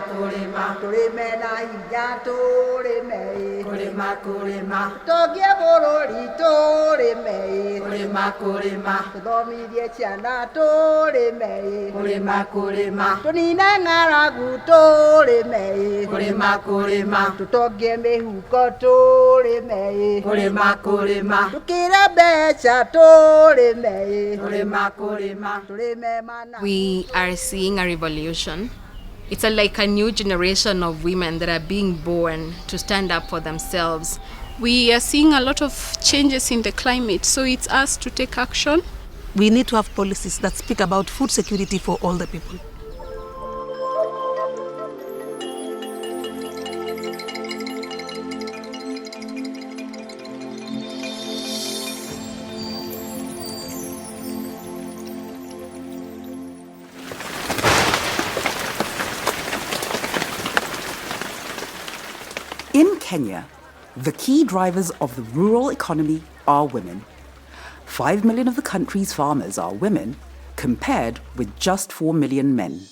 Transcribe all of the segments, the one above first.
kurima tulime na hinya tulime kurima tugie bururi tulime kurima tuthomithie ciana tulime kurima tunine ng'aragu tulime kurima tutongie mihuko tulime kurima tukire mbeca tulime tulime mana. We are seeing a revolution. It's like a new generation of women that are being born to stand up for themselves. We are seeing a lot of changes in the climate, so it's us to take action. We need to have policies that speak about food security for all the people. In Kenya, the key drivers of the rural economy are women. 5 million of the country's farmers are women, compared with just 4 million men.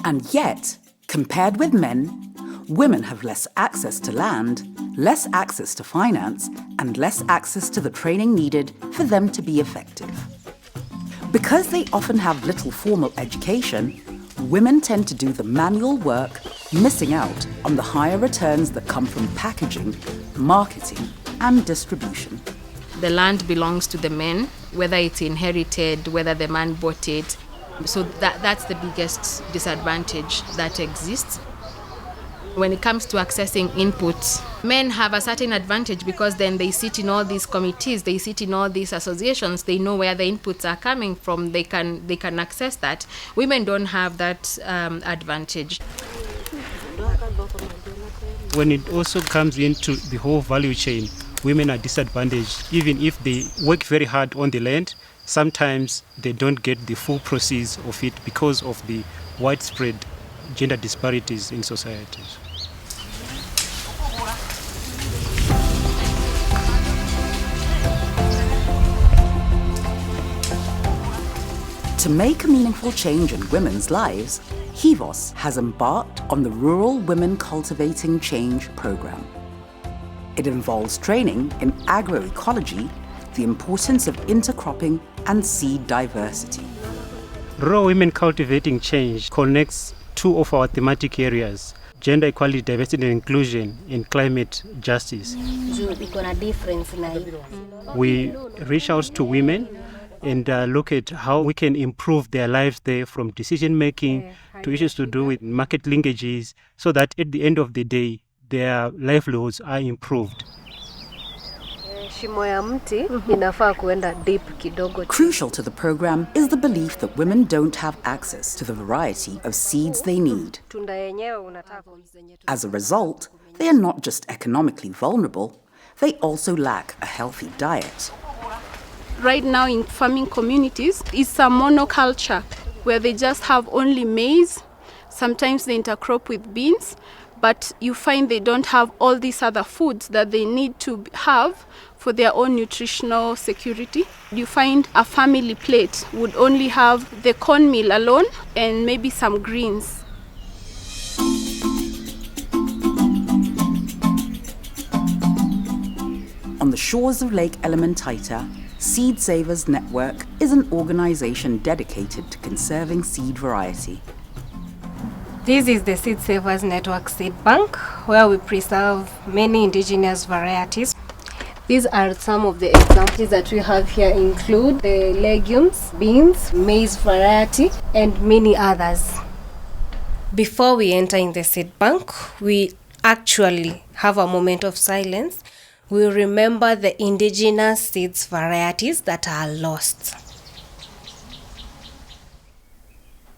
And yet, compared with men, women have less access to land, less access to finance, and less access to the training needed for them to be effective. Because they often have little formal education, women tend to do the manual work, missing out on the higher returns that come from packaging, marketing, and distribution. The land belongs to the men, whether it's inherited, whether the man bought it. So that's the biggest disadvantage that exists. When it comes to accessing inputs, men have a certain advantage because then they sit in all these committees, they sit in all these associations, they know where the inputs are coming from, they can access that. Women don't have that advantage. When it also comes into the whole value chain, women are disadvantaged. Even if they work very hard on the land, sometimes they don't get the full proceeds of it because of the widespread gender disparities in societies. To make a meaningful change in women's lives, Hivos has embarked on the Rural Women Cultivating Change program. It involves training in agroecology, the importance of intercropping, and seed diversity. Rural Women Cultivating Change connects two of our thematic areas: gender equality, diversity and inclusion, and climate justice. We reach out to women and look at how we can improve their lives there, from decision making to issues to do with market linkages, so that at the end of the day, their livelihoods are improved. Crucial to the program is the belief that women don't have access to the variety of seeds they need. As a result, they are not just economically vulnerable, they also lack a healthy diet. Right now in farming communities, it's a monoculture where they just have only maize. Sometimes they intercrop with beans, but you find they don't have all these other foods that they need to have for their own nutritional security. You find a family plate would only have the cornmeal alone and maybe some greens. On the shores of Lake Elementaita, Seed Savers Network is an organization dedicated to conserving seed variety. This is the Seed Savers Network Seed Bank, where we preserve many indigenous varieties. These are some of the examples that we have here include the legumes, beans, maize variety, and many others. Before we enter in the seed bank, we actually have a moment of silence. We remember the indigenous seeds varieties that are lost.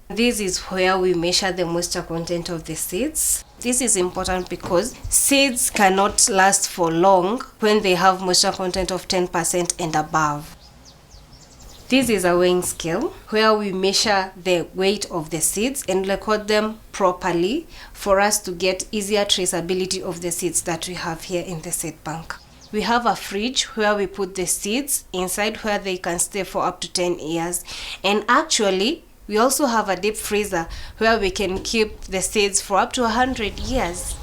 This is where we measure the moisture content of the seeds. This is important because seeds cannot last for long when they have moisture content of 10% and above. This is a weighing scale where we measure the weight of the seeds and record them properly for us to get easier traceability of the seeds that we have here in the seed bank. We have a fridge where we put the seeds inside, where they can stay for up to 10 years. And actually, We also have a deep freezer where we can keep the seeds for up to 100 years.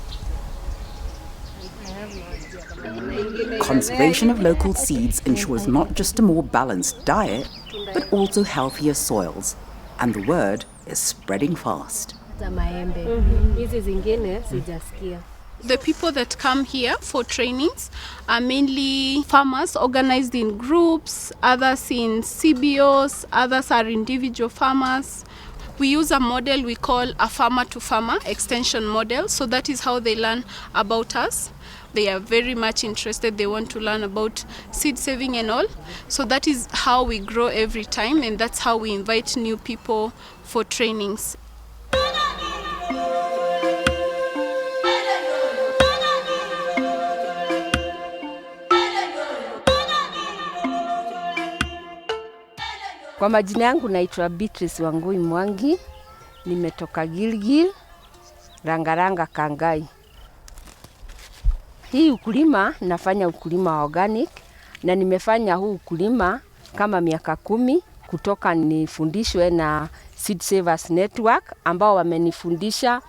Conservation of local seeds ensures not just a more balanced diet, but also healthier soils. And the word is spreading fast. The people that come here for trainings are mainly farmers organized in groups, others in CBOs, others are individual farmers. We use a model we call a farmer-to-farmer extension model, so that is how they learn about us. They are very much interested, they want to learn about seed saving and all. So that is how we grow every time, and that's how we invite new people for trainings. Kwa majina yangu naitwa Beatrice Wangui Mwangi, nimetoka Gilgil, Rangaranga Kangai. Hii ukulima nafanya ukulima wa organic na nimefanya huu ukulima kama miaka 10 kutoka nifundishwe na Seed Savers Network ambao wamenifundisha,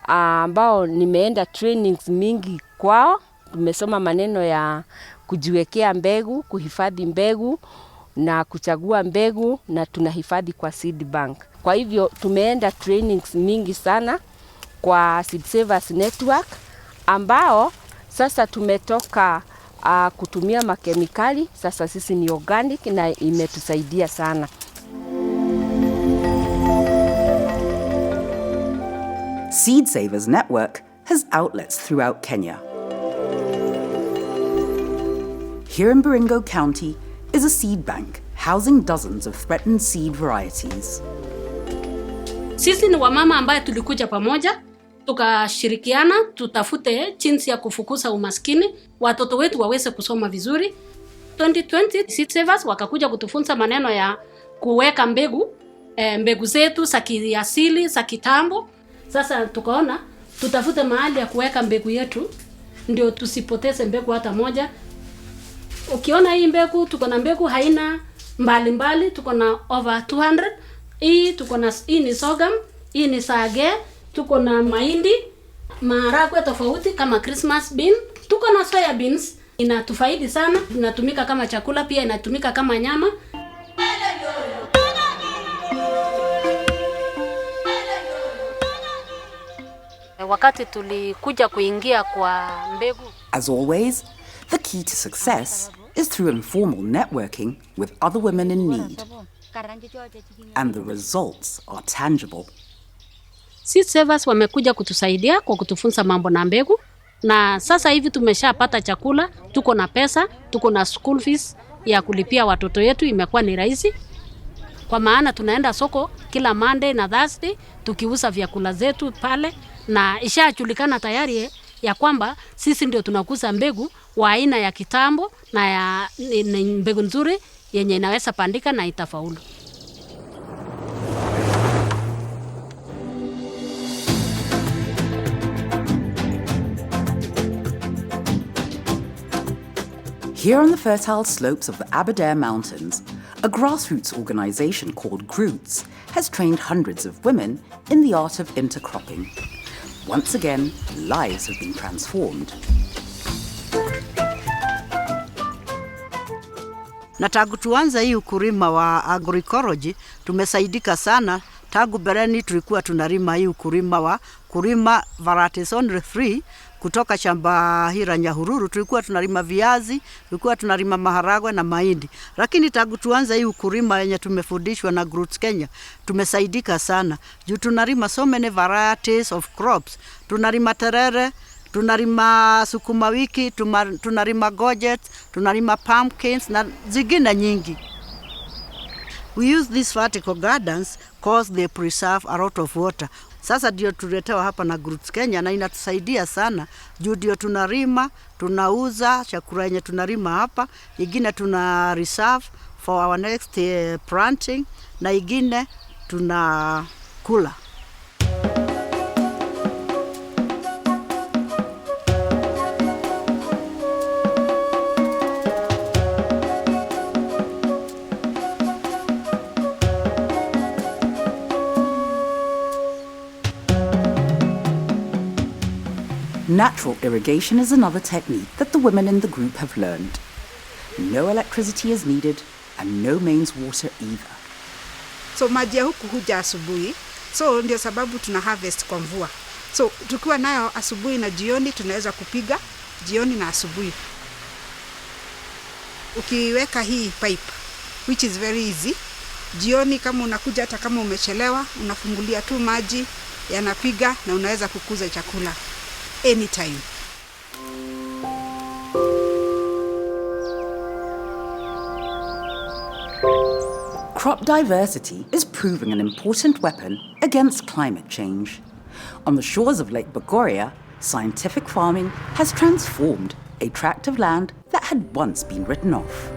ambao nimeenda trainings mingi kwao. Tumesoma maneno ya kujiwekea mbegu, kuhifadhi mbegu na kuchagua mbegu, na tunahifadhi kwa seed bank. Kwa hivyo tumeenda trainings mingi sana kwa Seed Savers Network ambao sasa tumetoka kutumia makemikali, sasa sisi ni organic na imetusaidia sana. Seed Savers Network has outlets throughout Kenya. Here in Baringo County is a seed bank housing dozens of threatened seed varieties. Sisi ni wamama ambaye tulikuja pamoja, tukashirikiana tutafute jinsi ya kufukuza umaskini, watoto wetu waweze kusoma vizuri. 2020 Seed Savers wakakuja kutufunza maneno ya kuweka mbegu, mbegu zetu za kiasili, za kitambo. Sasa tukaona tutafute mahali ya kuweka mbegu yetu ndio tusipoteze mbegu hata moja. Ukiona hii mbegu, tuko na mbegu haina mbalimbali, tuko na over 200. Hii ni sorghum, hii ni sage, tuko na mahindi, maharagwe tofauti kama Christmas bean, tuko na soya beans. Inatufaidi sana, inatumika kama chakula, pia inatumika kama nyama. Wakati tulikuja kuingia kwa mbegu. As always, the key to success is through informal networking with other women in need. And the results are tangible. Seed Savers wamekuja kutusaidia kwa kutufunza mambo na mbegu, na sasa hivi tumeshapata chakula, tuko na pesa, tuko na school fees ya kulipia watoto yetu, imekuwa ni rahisi. Kwa maana tunaenda soko kila Monday na Thursday tukiuza vyakula zetu pale, na ishajulikana tayari ya kwamba sisi ndio tunakuza mbegu wa aina ya kitambo na ya mbegu nzuri yenye inaweza pandika na itafaulu. Here on the fertile slopes of the Aberdare Mountains, a grassroots organisation called GROOTS has trained hundreds of women in the art of intercropping. Once again, lives have been transformed. Na tangu tuanze hii ukulima wa agroecology tumesaidika sana. Tangu bereni tulikuwa tunalima hii ukulima wa kulima varieties only 3 kutoka shamba hira Nyahururu. Tulikuwa tunalima viazi, tulikuwa tunalima maharagwe na mahindi. Lakini tangu tuanze hii ukulima yenye tumefundishwa na Roots Kenya, tumesaidika sana. Juu tunalima so many varieties of crops. Tunalima terere, tunalima sukuma wiki, tunalima gojet, tunalima pumpkins na zingine nyingi. We use these vertical gardens because they preserve a lot of water. Sasa ndio tuletewa hapa na Roots Kenya na inatusaidia sana. Juu ndio tunalima, tunauza chakula yenye tunalima hapa, ingine tuna reserve for our next planting na ingine tunakula. Natural irrigation is another technique that the women in the group have learned. No electricity is needed and no mains water either. So maji ya huku huja asubuhi. So ndio sababu tuna harvest kwa mvua. So tukiwa nayo asubuhi na jioni tunaweza kupiga jioni na asubuhi. Ukiweka hii pipe which is very easy. Jioni kama unakuja hata kama umechelewa unafungulia tu maji yanapiga na unaweza kukuza chakula anytime. Crop diversity is proving an important weapon against climate change. On the shores of Lake Bogoria, scientific farming has transformed a tract of land that had once been written off.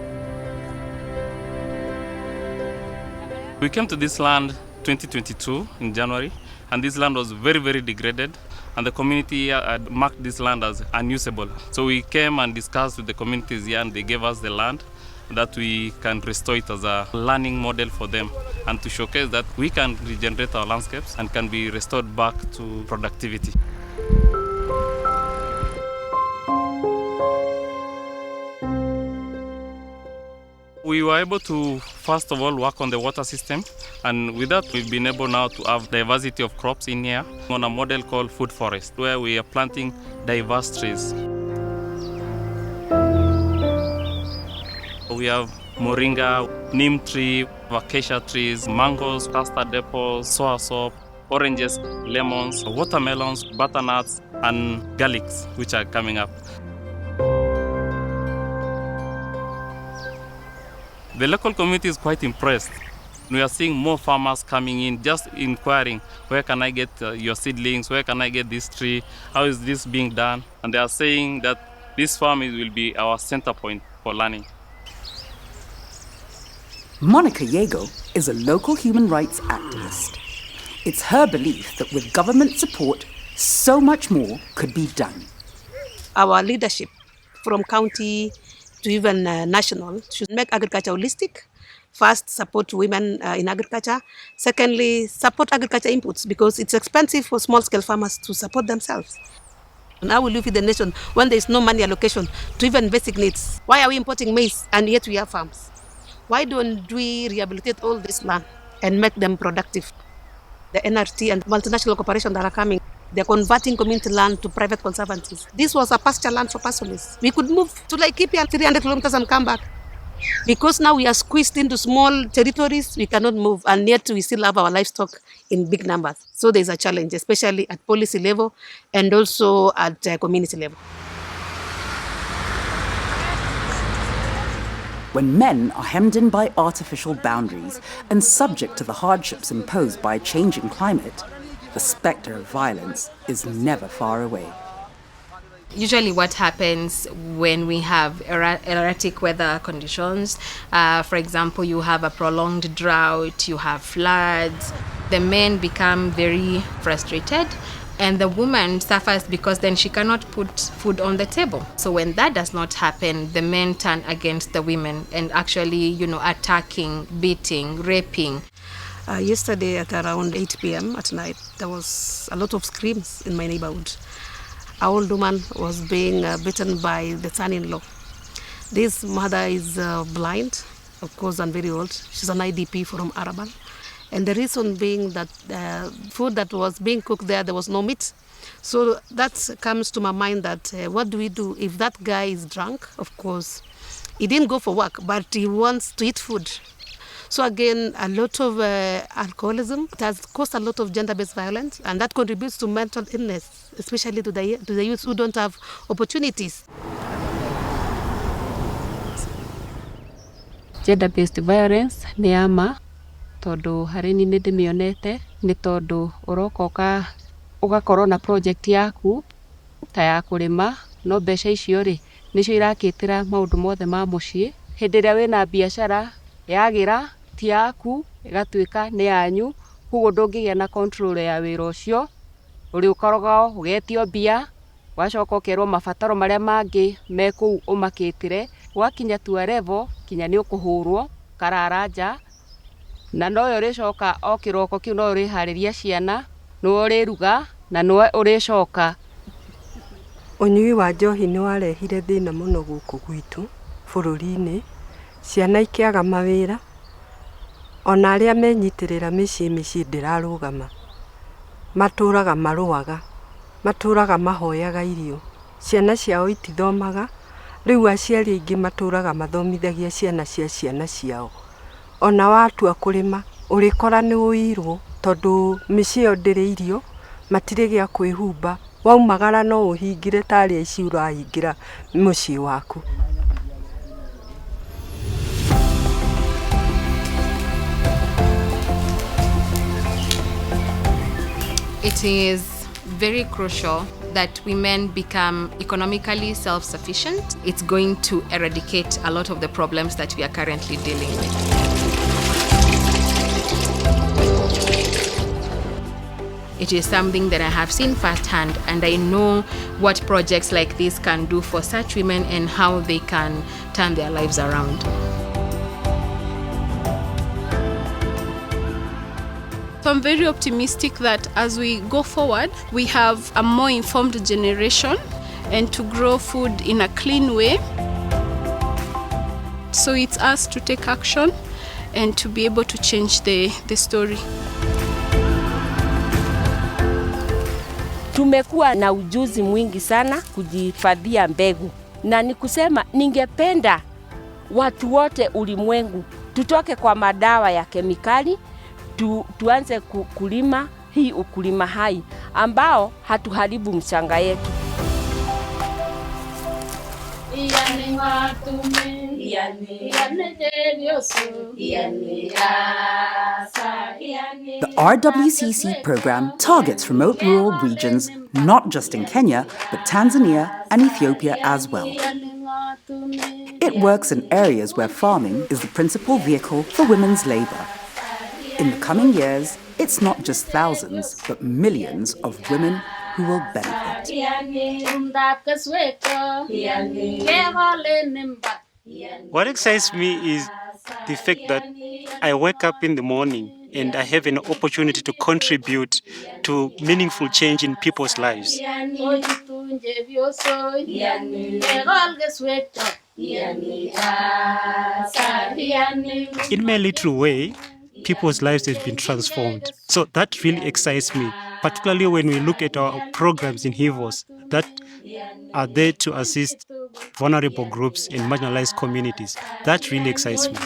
We came to this land 2022 in January, and this land was very, very degraded, and the community had marked this land as unusable. So we came and discussed with the communities here, and they gave us the land that we can restore it as a learning model for them, and to showcase that we can regenerate our landscapes and can be restored back to productivity. We were able to, first of all, work on the water system, and with that we've been able now to have diversity of crops in here on a model called food forest, where we are planting diverse trees. We have moringa, neem tree, acacia trees, mangoes, custard apples, soursop, oranges, lemons, watermelons, butternuts, and garlics, which are coming up. The local community is quite impressed. We are seeing more farmers coming in, just inquiring, where can I get your seedlings, where can I get this tree, how is this being done? And they are saying that this farm will be our center point for learning. Monica Yego is a local human rights activist. It's her belief that with government support, so much more could be done. Our leadership, from county to even national, should make agriculture holistic. First, support women in agriculture. Secondly, support agriculture inputs, because it's expensive for small-scale farmers to support themselves. And how will you feed the nation when there is no money allocation to even basic needs? Why are we importing maize and yet we have farms? Why don't we rehabilitate all this land and make them productive? The NRT and multinational corporations that are coming, they're converting community land to private conservancies. This was a pasture land for pastoralists. We could move to Laikipia 300 kilometers and come back. Because now we are squeezed into small territories, we cannot move, and yet we still have our livestock in big numbers. So there's a challenge, especially at policy level and also at community level. When men are hemmed in by artificial boundaries and subject to the hardships imposed by a changing climate, the spectre of violence is never far away. Usually what happens when we have erratic weather conditions, for example, you have a prolonged drought, you have floods, the men become very frustrated, and the woman suffers because then she cannot put food on the table. So when that does not happen, the men turn against the women and actually, attacking, beating, raping. Yesterday at around 8 p.m. at night, there was a lot of screams in my neighborhood. An old woman was being beaten by the son-in-law. This mother is blind, of course, and very old. She's an IDP from Arabal. And the reason being that the food that was being cooked there was no meat. So that comes to my mind that what do we do if that guy is drunk? Of course, he didn't go for work, but he wants to eat food. So again, a lot of alcoholism. It has caused a lot of gender-based violence, and that contributes to mental illness, especially to the youth who don't have opportunities. Gender-based violence nĩ ama tondu harĩ niĩ ndĩmĩonete nĩ tondu ũroka ũgakorwo na project yaku ta ya kũrĩma, no mbeca icio rĩ nĩcio irakĩtĩra maũndũ mothe ma mũciĩ. Hĩndĩ ĩrĩa wĩna biacara yagĩra ti yaku ĩgatuĩka nĩ yanyu, koguo ndũngĩgĩa na control ya wĩra ũcio. Ũrĩũkoroga ũgetio mbia, wacoka ũkerwo mabataro marĩa mangĩ me kũu ũmakĩtĩre, wakinya tua level kinya nĩ ũkũhũrwo karara nja, na nowe ũrĩcoka o kĩroko kĩu no ũrĩharĩria ciana, no ũrĩruga na no ũrĩcoka Ũnyui wa njohi nĩ warehire thĩna mũno gũkũ gwitũ bũrũri-inĩ, ciana ikĩaga mawĩra, ona arĩa menyitĩrĩra mĩciĩ ndĩrarũgama, matũraga marũaga, matũraga mahoyaga irio, ciana ciao itithomaga, rĩu aciari aingĩ matũraga mathomithagia ciana ciao. Ona watua kũrĩma, ũrĩkora nĩ ũirwo, tondũ mĩciĩ ĩyo ndĩrĩ irio, matirĩ gĩa kwĩhumba, waumagara no ũhingire tarĩ aici ũrahingĩra mũciĩ waku. It is very crucial that women become economically self-sufficient. It's going to eradicate a lot of the problems that we are currently dealing with. It is something that I have seen firsthand, and I know what projects like this can do for such women and how they can turn their lives around. So I'm very optimistic that as we go forward, we have a more informed generation and to grow food in a clean way. So it's us to take action and to be able to change the story. Tumekuwa na ujuzi mwingi sana kujifadhia mbegu, na ni kusema ningependa watu wote ulimwengu tutoke kwa madawa ya kemikali, tuanze kulima hii ukulima hai ambao hatuharibu mchanga yetu. The RWCC program targets remote rural regions, not just in Kenya, but Tanzania and Ethiopia as well. It works in areas where farming is the principal vehicle for women's labor. In the coming years, it's not just thousands, but millions of women who will benefit. What excites me is the fact that I wake up in the morning and I have an opportunity to contribute to meaningful change in people's lives. In my little way, people's lives have been transformed. So that really excites me, particularly when we look at our programs in Hivos that are there to assist vulnerable groups and marginalized communities. That really excites me.